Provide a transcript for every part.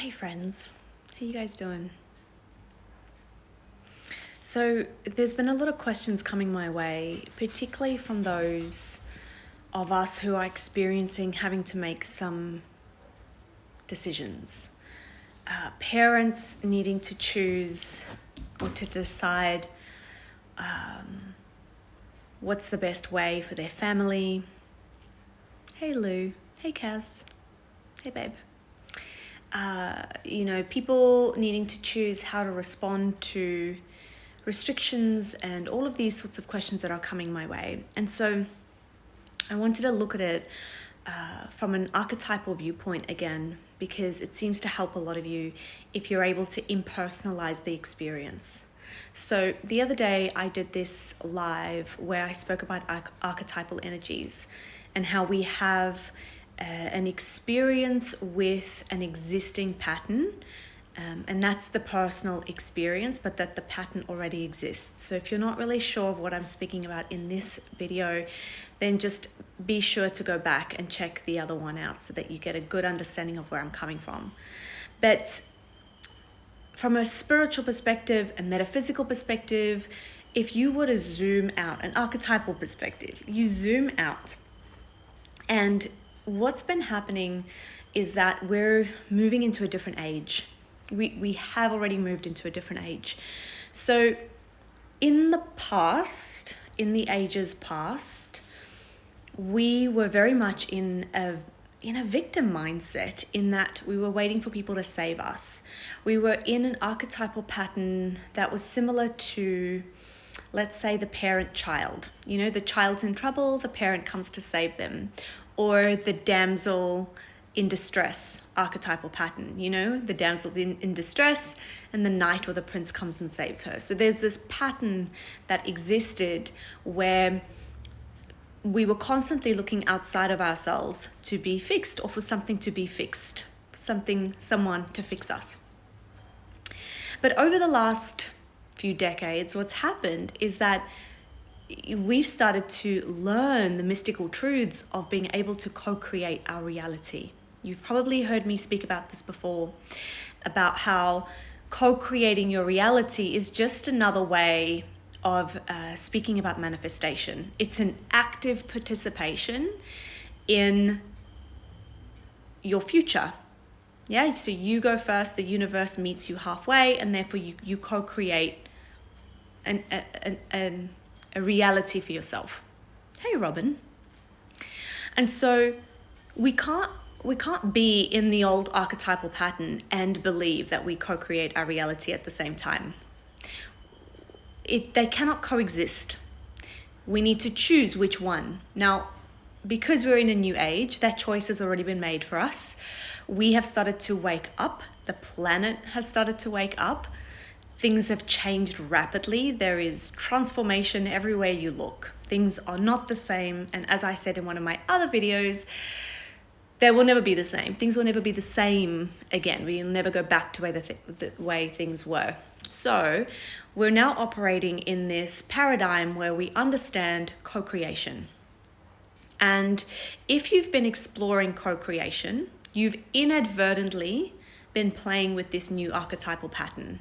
Hey friends, how you guys doing? So there's been a lot of questions coming my way, particularly from those of us who are experiencing having to make some decisions. Parents needing to choose or to decide what's the best way for their family. Hey Lou, hey Kaz, hey babe. People needing to choose how to respond to restrictions and all of these sorts of questions that are coming my way. And so I wanted to look at it from an archetypal viewpoint again, because it seems to help a lot of you if you're able to impersonalize the experience. So the other day I did this live where I spoke about archetypal energies and how we have an experience with an existing pattern, and that's the personal experience, but that the pattern already exists. So if you're not really sure of what I'm speaking about in this video, then just be sure to go back and check the other one out so that you get a good understanding of where I'm coming from. But from a spiritual perspective, a metaphysical perspective, if you were to zoom out, an archetypal perspective, you zoom out, and what's been happening is that we're moving into a different age. We have already moved into a different age. So in the past, in the ages past, we were very much in a victim mindset, in that we were waiting for people to save us. We were in an archetypal pattern that was similar to, let's say, the parent-child. You know, the child's in trouble, the parent comes to save them. Or the damsel in distress archetypal pattern, you know, the damsel's in distress and the knight or the prince comes and saves her. So there's this pattern that existed where we were constantly looking outside of ourselves to be fixed, or for something to be fixed, someone to fix us. But over the last few decades, what's happened is that we've started to learn the mystical truths of being able to co-create our reality. You've probably heard me speak about this before, about how co-creating your reality is just another way of speaking about manifestation. It's an active participation in your future. Yeah, so you go first, the universe meets you halfway, and therefore you co-create a reality for yourself. Hey, Robin. And so we can't be in the old archetypal pattern and believe that we co-create our reality at the same time. They cannot coexist. We need to choose which one. Now, because we're in a new age, that choice has already been made for us. We have started to wake up. The planet has started to wake up. Things have changed rapidly. There is transformation everywhere you look. Things are not the same. And as I said in one of my other videos, they will never be the same. Things will never be the same again. We'll never go back to the way things were. So we're now operating in this paradigm where we understand co-creation. And if you've been exploring co-creation, you've inadvertently been playing with this new archetypal pattern.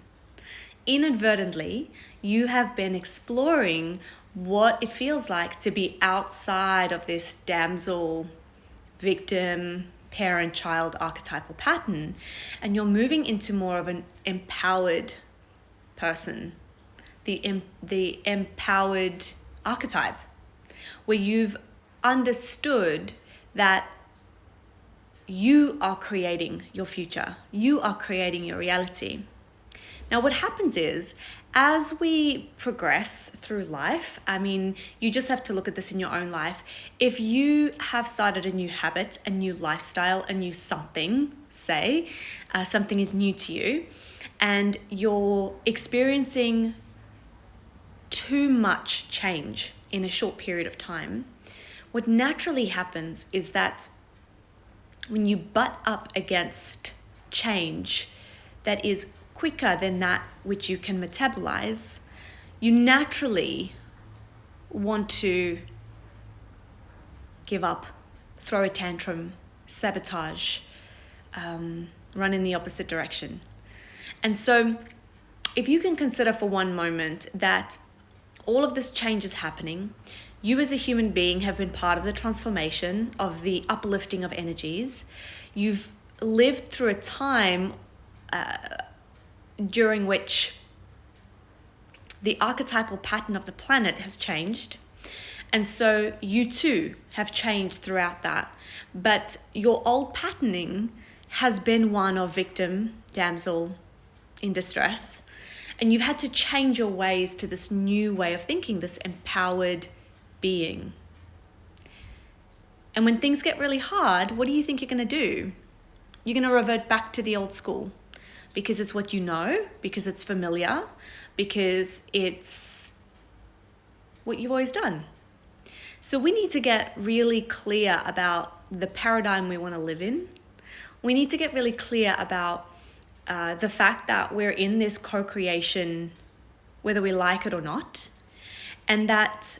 Inadvertently, you have been exploring what it feels like to be outside of this damsel, victim, parent-child archetypal pattern, and you're moving into more of an empowered person, the empowered archetype, where you've understood that you are creating your future, you are creating your reality. Now, what happens is, as we progress through life, I mean, you just have to look at this in your own life. If you have started a new habit, a new lifestyle, a new something, say, something is new to you, and you're experiencing too much change in a short period of time, what naturally happens is that when you butt up against change that is quicker than that which you can metabolize, you naturally want to give up, throw a tantrum, sabotage, run in the opposite direction. And so if you can consider for one moment that all of this change is happening, you as a human being have been part of the transformation, of the uplifting of energies. You've lived through a time during which the archetypal pattern of the planet has changed. And so you too have changed throughout that. But your old patterning has been one of victim, damsel in distress. And you've had to change your ways to this new way of thinking, this empowered being. And when things get really hard, what do you think you're going to do? You're going to revert back to the old school because it's what you know, because it's familiar, because it's what you've always done. So we need to get really clear about the paradigm we want to live in. We need to get really clear about the fact that we're in this co-creation, whether we like it or not, and that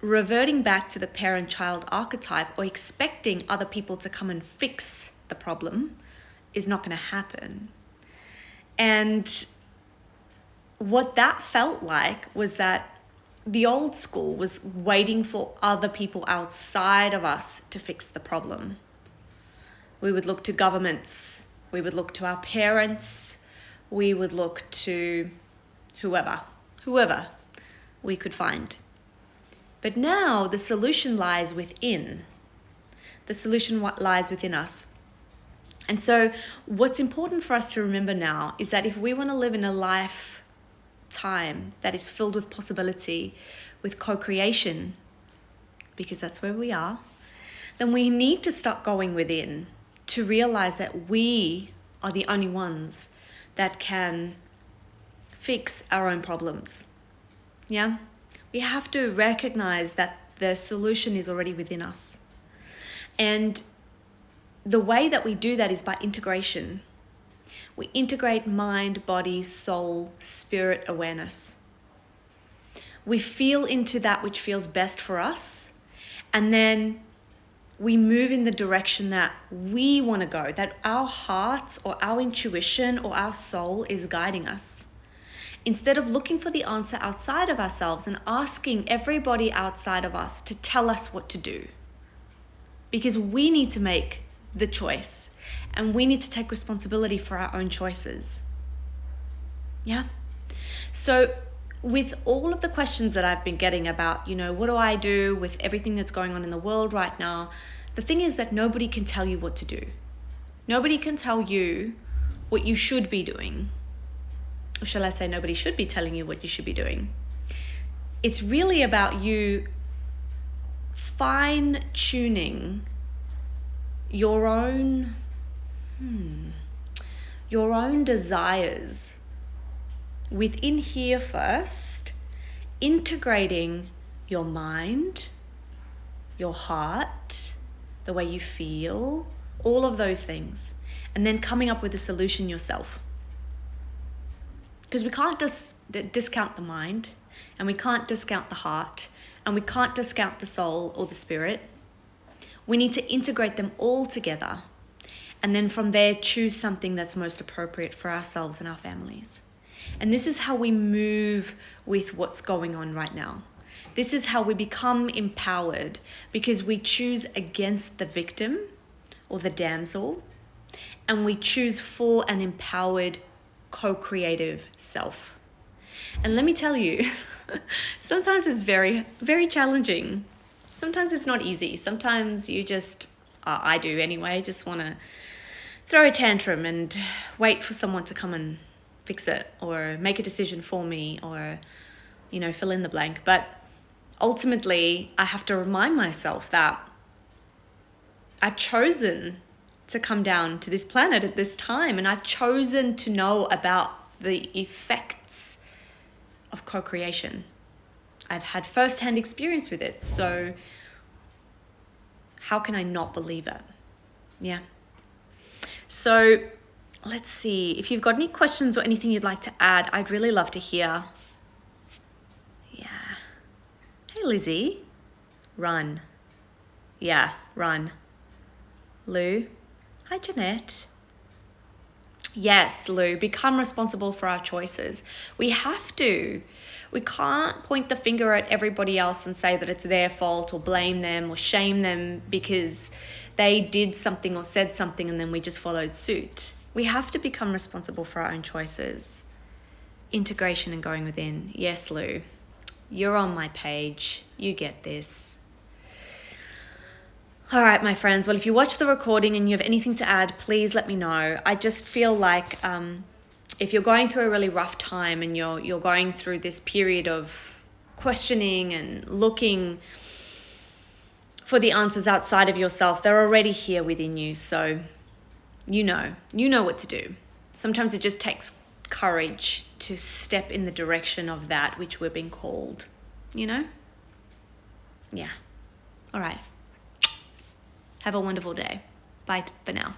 reverting back to the parent-child archetype or expecting other people to come and fix the problem is not going to happen. And what that felt like was that the old school was waiting for other people outside of us to fix the problem. We would look to governments, we would look to our parents, we would look to whoever we could find. But now the solution lies within. The solution lies within us. And so what's important for us to remember now is that if we want to live in a lifetime that is filled with possibility, with co-creation, because that's where we are, then we need to start going within to realize that we are the only ones that can fix our own problems. Yeah? We have to recognize that the solution is already within us. And the way that we do that is by integration. We integrate mind, body, soul, spirit awareness. We feel into that which feels best for us, and then we move in the direction that we want to go, that our hearts or our intuition or our soul is guiding us. Instead of looking for the answer outside of ourselves and asking everybody outside of us to tell us what to do. Because we need to make the choice and we need to take responsibility for our own choices. Yeah? So with all of the questions that I've been getting about, what do I do with everything that's going on in the world right now? The thing is that nobody can tell you what to do. Nobody can tell you what you should be doing. Or shall I say, nobody should be telling you what you should be doing. It's really about you fine-tuning your own desires within here first, integrating your mind, your heart, the way you feel, all of those things, and then coming up with a solution yourself. Because we can't discount the mind, and we can't discount the heart, and we can't discount the soul or the spirit. We need to integrate them all together, and then from there choose something that's most appropriate for ourselves and our families. And this is how we move with what's going on right now. This is how we become empowered, because we choose against the victim or the damsel, and we choose for an empowered co-creative self. And let me tell you, sometimes it's very, very challenging. Sometimes it's not easy. Sometimes you just, I do anyway, just want to throw a tantrum and wait for someone to come and fix it or make a decision for me or, fill in the blank. But ultimately, I have to remind myself that I've chosen to come down to this planet at this time, and I've chosen to know about the effects of co-creation. I've had first-hand experience with it, so how can I not believe it? Yeah. So let's see. If you've got any questions or anything you'd like to add, I'd really love to hear. Yeah. Hey, Lizzie. Run. Yeah, run. Lou. Hi, Jeanette. Yes, Lou, become responsible for our choices. We have to. We can't point the finger at everybody else and say that it's their fault or blame them or shame them because they did something or said something and then we just followed suit. We have to become responsible for our own choices. Integration and going within. Yes, Lou, you're on my page. You get this. All right, my friends. Well, if you watch the recording and you have anything to add, please let me know. I just feel like if you're going through a really rough time and you're going through this period of questioning and looking for the answers outside of yourself, they're already here within you. So you know what to do. Sometimes it just takes courage to step in the direction of that which we're being called, Yeah. All right. Have a wonderful day. Bye for now.